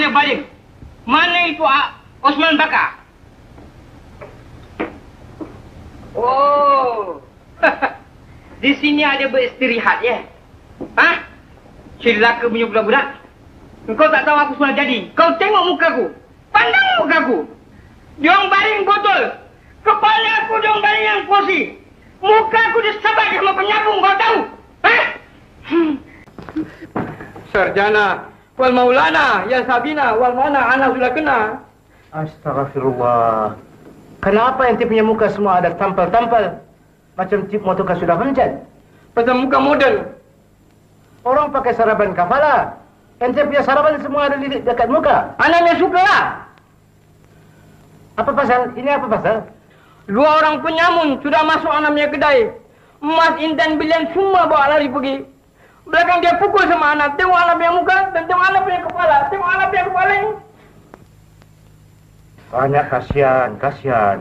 dia balik. Mana itu Osman Bakar? Oh. Di sini ada beristirahat ya? Hah? Celaka punya budak-budak. Kau tak tahu aku sudah jadi. Kau tengok mukaku. Pandang mukaku. Diorang baring botol. Kepala aku diorang baring yang kursi. Mukaku disabat sama penyambung, kau tahu? Hah? Sarjana. Wal maulana. Ya Sabina. Wal mana anak sudah kena. Astaghfirullah. Kenapa ente punya muka semua ada tampal-tampal? Macam cip motoka sudah hujan. Pasal muka model. Orang pakai saraban kepala. Ente punya saraban semua ada di dekat muka. Anaknya suka lah. Apa pasal? Ini apa pasal? 2 orang penyamun sudah masuk anaknya kedai. Emas, intan, bilian semua bawa lari pergi. Belakang dia pukul sama anak. Tengok anak punya muka dan tengok anak punya kepala. Tengok anak punya kepala ini. Banyak kasihan, kasihan.